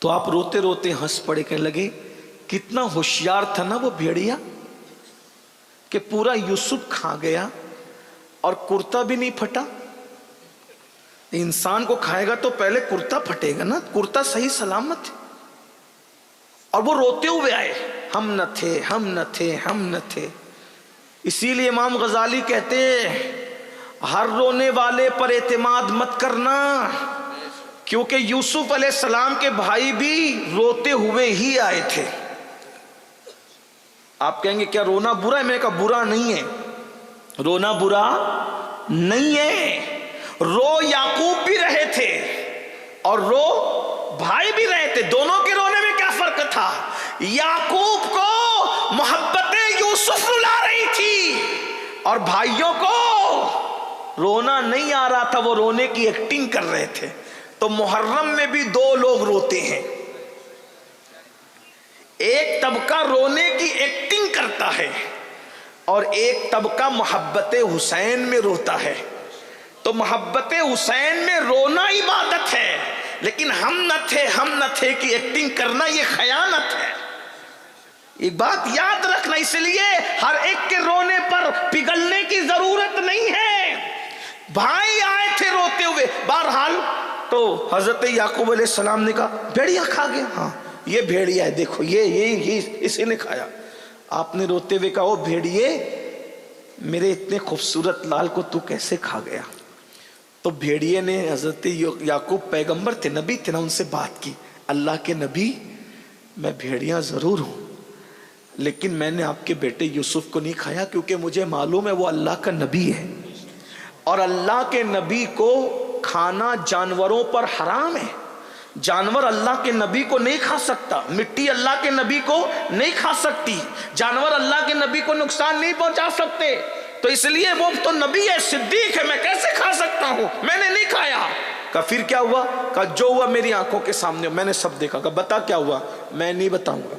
تو آپ روتے روتے ہنس پڑے, کہنے لگے کتنا ہوشیار تھا نا وہ بھیڑیا کہ پورا یوسف کھا گیا اور کرتا بھی نہیں پھٹا. انسان کو کھائے گا تو پہلے کرتا پھٹے گا نا, کرتا صحیح سلامت ہے. اور وہ روتے ہوئے آئے, ہم نہ تھے, ہم نہ تھے, ہم نہ تھے. اسی لیے امام غزالی کہتے ہر رونے والے پر اعتماد مت کرنا, کیونکہ یوسف علیہ السلام کے بھائی بھی روتے ہوئے ہی آئے تھے. آپ کہیں گے کیا رونا برا ہے؟ میں نے کہا برا نہیں ہے, رونا برا نہیں ہے. رو یعقوب بھی رہے تھے اور رو بھائی بھی رہے تھے, دونوں کے رونے میں کیا فرق تھا؟ یعقوب کو محبت یوسف رلا رہی تھی اور بھائیوں کو رونا نہیں آ رہا تھا, وہ رونے کی ایکٹنگ کر رہے تھے. تو محرم میں بھی دو لوگ روتے ہیں, ایک طبقہ رونے کی ایکٹنگ کرتا ہے اور ایک طبقہ محبت حسین میں روتا ہے. تو محبت حسین میں رونا عبادت ہے, لیکن ہم نہ تھے, ہم نہ تھے کی ایکٹنگ کرنا یہ خیانت ہے. ایک بات یاد رکھنا, اس لیے ہر ایک کے رونے پر پگھلنے کی ضرورت نہیں ہے. بھائی آئے تھے روتے ہوئے. بہرحال تو حضرت یعقوب علیہ السلام نے کہا بھیڑیا کھا گیا, ہاں یہ بھیڑیا ہے, دیکھو یہ اسی نے کھایا. آپ نے روتے ہوئے کہا او بھیڑیے, میرے اتنے خوبصورت لال کو تو کیسے کھا گیا؟ تو بھیڑیے نے, حضرت یعقوب پیغمبر تھے, نبی تھے نا, ان سے بات کی, اللہ کے نبی میں بھیڑیا ضرور ہوں, لیکن میں نے آپ کے بیٹے یوسف کو نہیں کھایا کیونکہ مجھے معلوم ہے وہ اللہ کا نبی ہے, اور اللہ کے نبی کو کھانا جانوروں پر حرام ہے. جانور اللہ کے نبی کو نہیں کھا سکتا, مٹی اللہ کے نبی کو نہیں کھا سکتی, جانور اللہ کے نبی کو نقصان نہیں پہنچا سکتے. تو اس لیے وہ تو نبی ہے, صدیق ہے, میں کیسے کھا سکتا ہوں؟ میں نے نہیں کھایا. کہا پھر کیا ہوا؟ کہا جو ہوا میری آنکھوں کے سامنے, میں نے سب دیکھا. کہا بتا کیا ہوا؟ میں نہیں بتاؤں گا.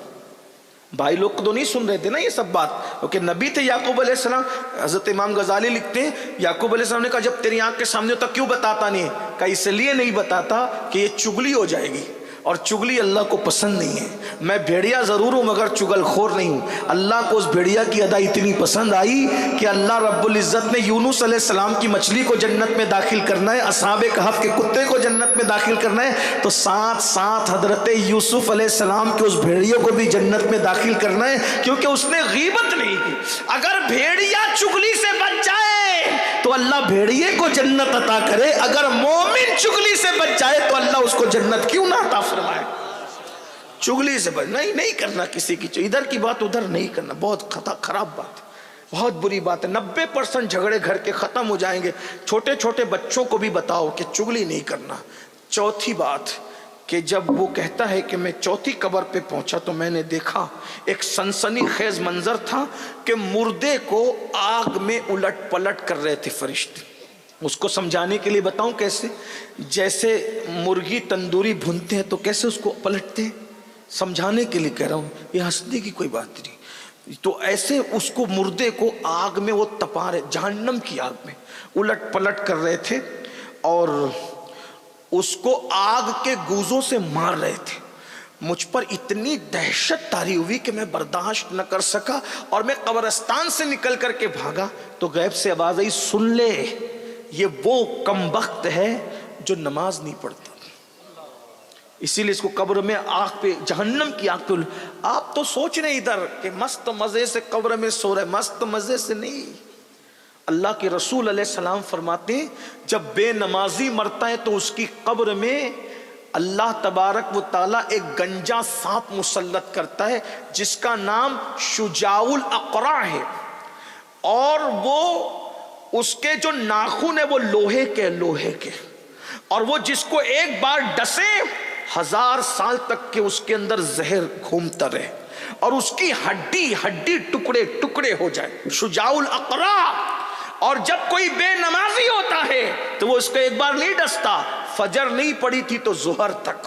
بھائی لوگ تو نہیں سن رہے تھے نا یہ سب بات, کیونکہ نبی تھے یعقوب علیہ السلام. حضرت امام غزالی لکھتے ہیں یعقوب علیہ السلام نے کہا جب تیری آنکھ کے سامنے ہوتا کیوں بتاتا نہیں ہے؟ کہا اس لیے نہیں بتاتا کہ یہ چگلی ہو جائے گی, اور چگلی اللہ کو پسند نہیں ہے. میں بھیڑیا ضرور ہوں مگر چگل خور نہیں ہوں. اللہ کو اس بھیڑیا کی ادا اتنی پسند آئی کہ اللہ رب العزت نے یونس علیہ السلام کی مچھلی کو جنت میں داخل کرنا ہے, اصحاب کہف کے کتے کو جنت میں داخل کرنا ہے, تو ساتھ ساتھ حضرت یوسف علیہ السلام کے اس بھیڑیے کو بھی جنت میں داخل کرنا ہے, کیونکہ اس نے غیبت نہیں کی. اگر بھیڑیا چگلی سے بچ جائے تو اللہ بھیڑیے کو جنت عطا کرے, اگر مومن چگلی سے بچ جائے تو اللہ اس کو جنت کیوں نہ عطا فرمائے. چگلی سے بچ نہیں کرنا, کسی کی ادھر کی بات ادھر نہیں کرنا, بہت خراب بات ہے, بہت بری بات ہے. 90% جھگڑے گھر کے ختم ہو جائیں گے. چھوٹے چھوٹے بچوں کو بھی بتاؤ کہ چگلی نہیں کرنا. چوتھی بات کہ جب وہ کہتا ہے کہ میں چوتھی قبر پہ پہنچا تو میں نے دیکھا ایک سنسنی خیز منظر تھا کہ مردے کو آگ میں الٹ پلٹ کر رہے تھے فرشتے. اس کو سمجھانے کے لیے بتاؤں کیسے؟ جیسے مرغی تندوری بھونتے ہیں تو کیسے اس کو پلٹتے ہیں, سمجھانے کے لیے کہہ رہا ہوں, یہ ہنسنے کی کوئی بات نہیں. تو ایسے اس کو مردے کو آگ میں وہ تپا رہے, جہنم کی آگ میں الٹ پلٹ کر رہے تھے, اور اس کو آگ کے گوزوں سے مار رہے تھے. مجھ پر اتنی دہشت طاری ہوئی کہ میں برداشت نہ کر سکا, اور میں قبرستان سے نکل کر کے بھاگا تو غیب سے آواز آئی, سن لے یہ وہ کمبخت ہے جو نماز نہیں پڑھتا, اسی لیے اس کو قبر میں آگ پہ, جہنم کی آگ پہ. آپ تو سوچ رہے ادھر کہ مست مزے سے قبر میں سو رہے, مست مزے سے نہیں. اللہ کے رسول علیہ السلام فرماتے ہیں جب بے نمازی مرتا ہے تو اس کی قبر میں اللہ تبارک و تعالیٰ ایک گنجا سانپ مسلط کرتا ہے جس کا نام شجاع الاقرع ہے, اور وہ اس کے جو ناخن ہے وہ لوہے کے, اور وہ جس کو ایک بار ڈسے 1000 سال تک کے اس کے اندر زہر گھومتا رہے, اور اس کی ہڈی ٹکڑے ٹکڑے ہو جائے. شجاع الاقرع. اور جب کوئی بے نمازی ہوتا ہے تو وہ اس کو ایک بار نہیں ڈستا, فجر نہیں پڑی تھی تو ظہر تک,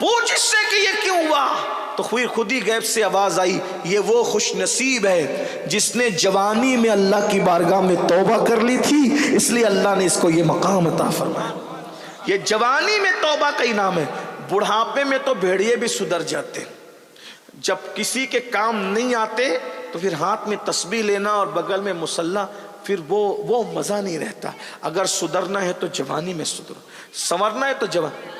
پوچھ اس سے کہ یہ کیوں ہوا؟ تو پھر خود ہی غیب سے آواز آئی، یہ وہ خوش نصیب ہے جس نے جوانی میں اللہ کی بارگاہ میں توبہ کر لی تھی، اس لیے اللہ نے اس کو یہ مقام عطا فرمایا۔ یہ جوانی میں توبہ کا انعام ہے۔ بڑھاپے میں تو بھیڑیے بھی سدھر جاتے، جب کسی کے کام نہیں آتے تو پھر ہاتھ میں تسبیح لینا اور بغل میں مصلی، پھر وہ مزہ نہیں رہتا۔ اگر سدھرنا ہے تو جوانی میں سدھرو، سنورنا ہے تو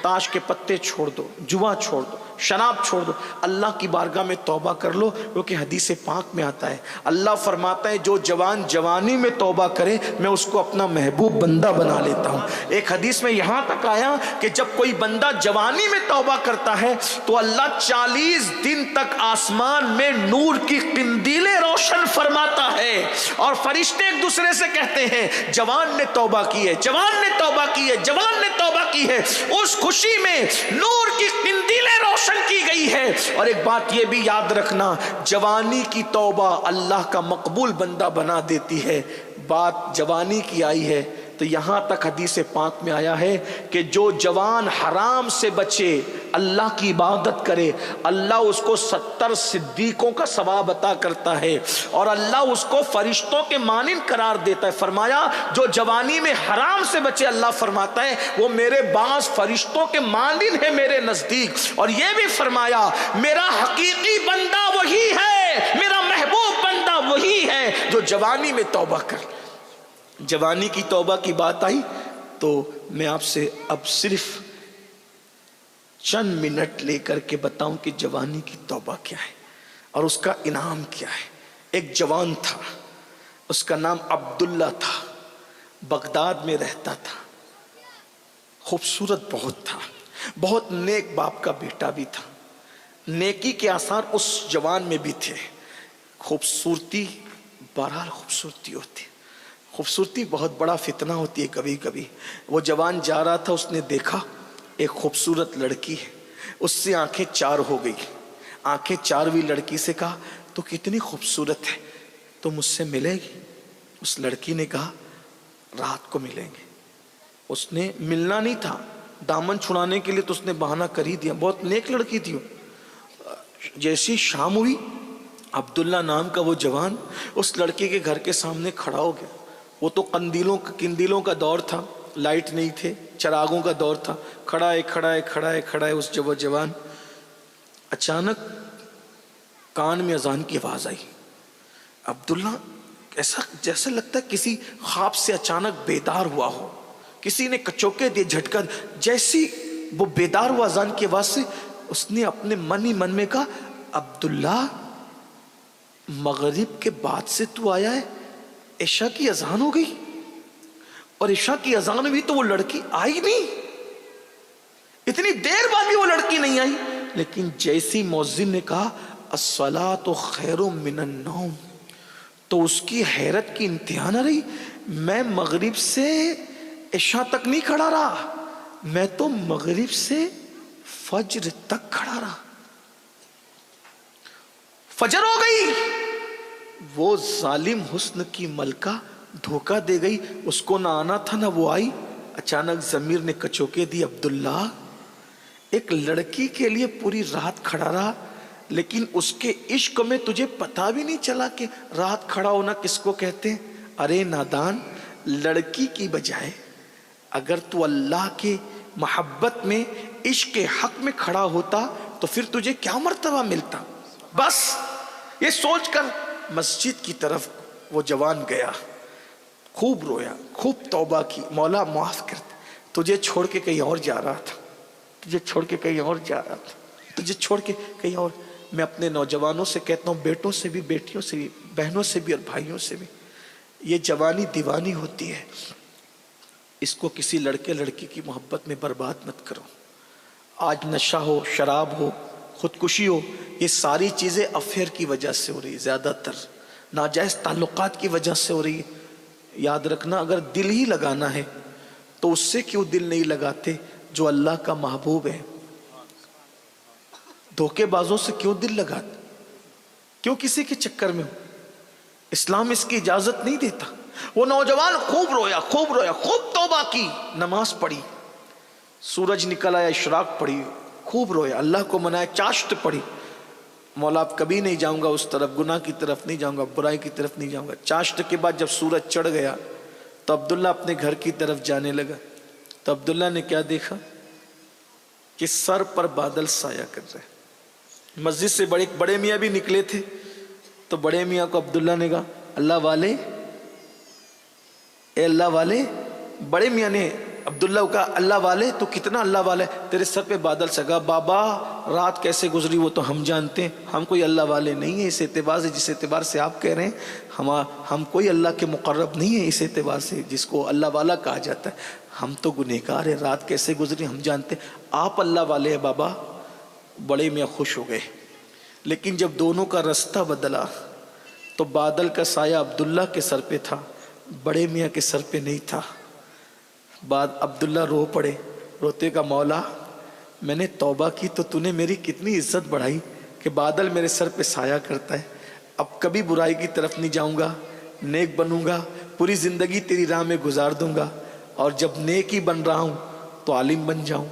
تاش کے پتے چھوڑ دو، جوا چھوڑ دو، شراب چھوڑ دو، اللہ کی بارگاہ میں توبہ کر لو، کیونکہ حدیث پاک میں آتا ہے اللہ فرماتا ہے جو جوان جوانی میں توبہ کرے میں اس کو اپنا محبوب بندہ بنا لیتا ہوں۔ ایک حدیث میں یہاں تک آیا کہ جب کوئی بندہ جوانی میں توبہ کرتا ہے تو اللہ 40 دن تک آسمان میں نور کی قندیلیں روشن فرماتا ہے، اور فرشتے ایک دوسرے سے کہتے ہیں جوان نے توبہ کی ہے، جوان نے توبہ کی ہے، جوان نے توبہ کی ہے۔ اس خوشی میں نور کی قندیلیں روشن کی گئی ہے۔ اور ایک بات یہ بھی یاد رکھنا، جوانی کی توبہ اللہ کا مقبول بندہ بنا دیتی ہے۔ بات جوانی کی آئی ہے تو یہاں تک حدیث پاک میں آیا ہے کہ جو جوان حرام سے بچے، اللہ کی عبادت کرے، اللہ اس کو 70 صدیقوں کا ثواب عطا کرتا ہے، اور اللہ اس کو فرشتوں کے مانند قرار دیتا ہے۔ فرمایا جو جوانی میں حرام سے بچے، اللہ فرماتا ہے وہ میرے بعض فرشتوں کے مانند ہے میرے نزدیک۔ اور یہ بھی فرمایا میرا حقیقی بندہ وہی ہے، میرا محبوب بندہ وہی ہے جو جوانی میں توبہ کر۔ جوانی کی توبہ کی بات آئی تو میں آپ سے اب صرف چند منٹ لے کر کے بتاؤں کہ جوانی کی توبہ کیا ہے اور اس کا انعام کیا ہے۔ ایک جوان تھا، اس کا نام عبداللہ تھا، بغداد میں رہتا تھا، خوبصورت بہت تھا، بہت نیک باپ کا بیٹا بھی تھا، نیکی کے آثار اس جوان میں بھی تھے۔ خوبصورتی بہرحال خوبصورتی ہوتی، خوبصورتی بہت بڑا فتنہ ہوتی ہے کبھی کبھی۔ وہ جوان جا رہا تھا، اس نے دیکھا ایک خوبصورت لڑکی ہے، اس سے آنکھیں چار ہو گئی۔ آنکھیں چار ہوئی لڑکی سے کہا تو کتنی خوبصورت ہے، تو مجھ سے ملے گی؟ اس لڑکی نے کہا رات کو ملیں گے۔ اس نے ملنا نہیں تھا، دامن چھڑانے کے لیے تو اس نے بہانہ کر ہی دیا، بہت نیک لڑکی تھی وہ۔ جیسی شام ہوئی، عبداللہ نام کا وہ جوان اس لڑکی کے گھر کے سامنے کھڑا ہو گیا۔ وہ تو قندیلوں کا دور تھا، لائٹ نہیں تھے، چراغوں کا دور تھا۔ کھڑا ہے اس جوان۔ اچانک کان میں اذان کی آواز آئی۔ عبداللہ ایسا جیسے لگتا ہے کسی خواب سے اچانک بیدار ہوا ہو، کسی نے کچوکے دیے، جھٹکا۔ جیسی وہ بیدار ہوا اذان کی آواز سے، اس نے اپنے من ہی من میں کہا عبداللہ مغرب کے بعد سے تو آیا ہے، عشاء کی اذان ہو گئی، اور عشاء کی اذان ہوئی تو وہ لڑکی آئی نہیں، اتنی دیر بعد بھی وہ لڑکی نہیں آئی۔ لیکن جیسی مؤذن نے کہا الصلاۃ خیر من النوم، تو اس کی حیرت کی انتہا نہ رہی۔ میں مغرب سے عشاء تک نہیں کھڑا رہا، میں تو مغرب سے فجر تک کھڑا رہا۔ فجر ہو گئی، وہ ظالم حسن کی ملکہ دھوکہ دے گئی، اس کو نہ آنا تھا نہ وہ آئی۔ اچانک ضمیر نے کچوکے دی، عبداللہ ایک لڑکی کے لیے پوری رات کھڑا رہا، لیکن اس کے عشق میں تجھے پتا بھی نہیں چلا کہ رات کھڑا ہونا کس کو کہتے ہیں۔ ارے نادان، لڑکی کی بجائے اگر تو اللہ کے محبت میں عشق کے حق میں کھڑا ہوتا تو پھر تجھے کیا مرتبہ ملتا۔ بس یہ سوچ کر مسجد کی طرف وہ جوان گیا، خوب رویا، خوب توبہ کی، مولا معاف کر دے، تجھے چھوڑ کے کہیں اور جا رہا تھا، تجھے چھوڑ کے کہیں اور جا رہا تھا، تجھے چھوڑ کے کہیں اور۔ میں اپنے نوجوانوں سے کہتا ہوں، بیٹوں سے بھی، بیٹیوں سے بھی، بہنوں سے بھی اور بھائیوں سے بھی، یہ جوانی دیوانی ہوتی ہے، اس کو کسی لڑکے لڑکی کی محبت میں برباد مت کرو۔ آج نشہ ہو، شراب ہو، خودکشی ہو، یہ ساری چیزیں افیئر کی وجہ سے ہو رہی ہے، زیادہ تر ناجائز تعلقات کی وجہ سے ہو رہی ہے۔ یاد رکھنا، اگر دل ہی لگانا ہے تو اس سے کیوں دل نہیں لگاتے جو اللہ کا محبوب ہے؟ دھوکے بازوں سے کیوں دل لگاتے؟ کیوں کسی کے چکر میں ہو؟ اسلام اس کی اجازت نہیں دیتا۔ وہ نوجوان خوب رویا، خوب رویا، خوب توبہ کی، نماز پڑھی، سورج نکل آیا، اشراق پڑھی، خوب روئے, اللہ کو منائے, چاشت پڑی, مولا اب کبھی نہیں جاؤں گا اس طرف, گناہ کی طرف نہیں جاؤں گا, برائی کی طرف نہیں جاؤں گا. چاشت کے بعد جب سورج چڑھ گیا تو عبداللہ اپنے گھر کی طرف جانے لگا. تو عبداللہ نے کیا دیکھا کہ سر پر بادل سایہ کر رہے. مسجد سے بڑے میاں بھی نکلے تھے, تو بڑے میاں کو عبداللہ نے کہا اللہ والے, اے اللہ والے. بڑے میاں نے عبداللہ کو کہا اللہ والے تو کتنا اللہ والے, تیرے سر پہ بادل سگا. بابا رات کیسے گزری وہ تو ہم جانتے ہیں, ہم کوئی اللہ والے نہیں ہیں اس اعتبار سے جس اعتبار سے آپ کہہ رہے ہیں. ہم کوئی اللہ کے مقرب نہیں ہیں اس اعتبار سے جس کو اللہ والا کہا جاتا ہے. ہم تو گنہگار ہیں, رات کیسے گزری ہم جانتے ہیں, آپ اللہ والے ہیں بابا. بڑے میاں خوش ہو گئے. لیکن جب دونوں کا رستہ بدلا تو بادل کا سایہ عبداللہ کے سر پہ تھا, بڑے میاں کے سر پہ نہیں تھا. بعد عبداللہ رو پڑے, روتے کا مولا میں نے توبہ کی تو تو نے میری کتنی عزت بڑھائی کہ بادل میرے سر پہ سایہ کرتا ہے. اب کبھی برائی کی طرف نہیں جاؤں گا, نیک بنوں گا, پوری زندگی تیری راہ میں گزار دوں گا. اور جب نیک ہی بن رہا ہوں تو عالم بن جاؤں,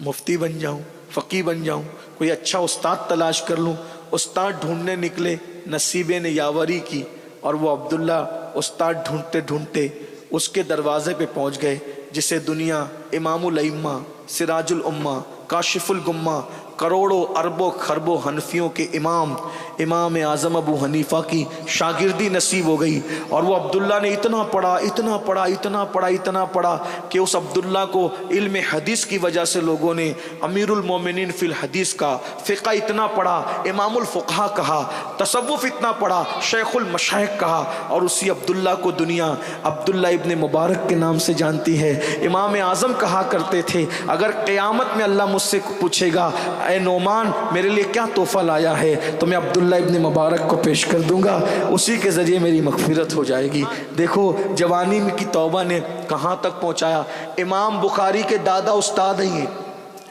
مفتی بن جاؤں, فقی بن جاؤں, کوئی اچھا استاد تلاش کر لوں. استاد ڈھونڈنے نکلے, نصیبے نے یاوری کی اور وہ عبداللہ استاد ڈھونڈتے ڈھونڈتے اس کے دروازے پہ پہنچ گئے جسے دنیا امام الائمہ, سراج الامہ, کاشف الغمہ, کروڑوں اربوں خربوں حنفیوں کے امام اعظم ابو حنیفہ کی شاگردی نصیب ہو گئی. اور وہ عبداللہ نے اتنا پڑھا کہ اس عبداللہ کو علم حدیث کی وجہ سے لوگوں نے امیر المومنین فی الحدیث کا, فقہ اتنا پڑھا, امام الفقہا کہا, تصوف اتنا پڑھا, شیخ المشائخ کہا. اور اسی عبداللہ کو دنیا عبداللہ ابن مبارک کے نام سے جانتی ہے. امام اعظم کہا کرتے تھے اگر قیامت میں اللہ مجھ سے پوچھے گا اے نعمان میرے لیے کیا تحفہ لایا ہے, تو میں عبداللہ ابن مبارک کو پیش کر دوں گا, اسی کے ذریعے میری مغفرت ہو جائے گی. دیکھو جوانی کی توبہ نے کہاں تک پہنچایا. امام بخاری کے دادا استاد ہیں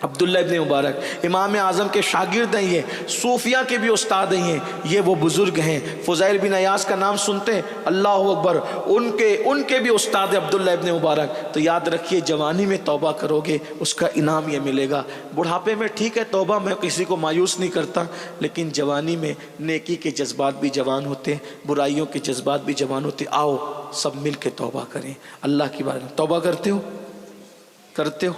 عبداللہ ابن مبارک, امام اعظم کے شاگرد ہیں یہ, صوفیہ کے بھی استاد ہیں یہ وہ بزرگ ہیں. فضیل بن عیاض کا نام سنتے ہیں, اللہ اکبر, ان کے بھی استاد عبداللہ ابن مبارک. تو یاد رکھیے جوانی میں توبہ کرو گے اس کا انعام یہ ملے گا. بڑھاپے میں ٹھیک ہے توبہ, میں کسی کو مایوس نہیں کرتا, لیکن جوانی میں نیکی کے جذبات بھی جوان ہوتے ہیں, برائیوں کے جذبات بھی جوان ہوتے. آؤ سب مل کے توبہ کریں اللہ کی بارگاہ میں. توبہ کرتے ہو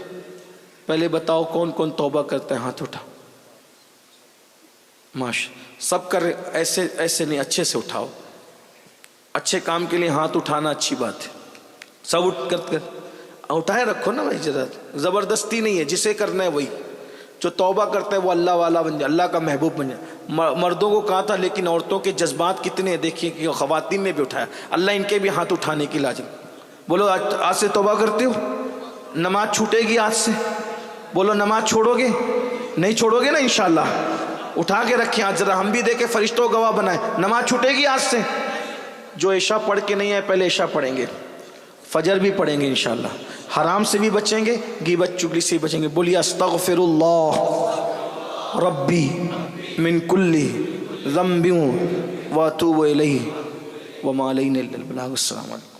پہلے بتاؤ کون کون توبہ کرتا ہے, ہاتھ اٹھا. سب کر ایسے نہیں, اچھے سے اٹھاؤ. اچھے کام کے لیے ہاتھ اٹھانا اچھی بات ہے. سب اٹھائے رکھو نا بھائی, زبردستی نہیں ہے, جسے کرنا ہے وہی. جو توبہ کرتا ہے وہ اللہ والا بن جائے, اللہ کا محبوب بن جائے. مردوں کو کہا تھا لیکن عورتوں کے جذبات کتنے ہیں دیکھیے کہ خواتین نے بھی اٹھایا. اللہ ان کے بھی ہاتھ اٹھانے کی لاجم. بولو آج سے توبہ کرتے ہو, نماز چھوٹے گی آج سے, بولو نماز چھوڑو گے, نہیں چھوڑو گے نا انشاءاللہ. اٹھا کے رکھیں آج ذرا, ہم بھی دیکھیں فرشتوں گواہ بنائیں. نماز چھوٹے گی آج سے. جو عشاء پڑھ کے نہیں آئے پہلے عشاء پڑھیں گے, فجر بھی پڑھیں گے انشاءاللہ. حرام سے بھی بچیں گے, غیبت چگلی سے بھی بچیں گے. بولیے استغفر اللہ ربی من کل ذنب واتوب الیہ وما علینا الا البلاغ. السلام علیکم.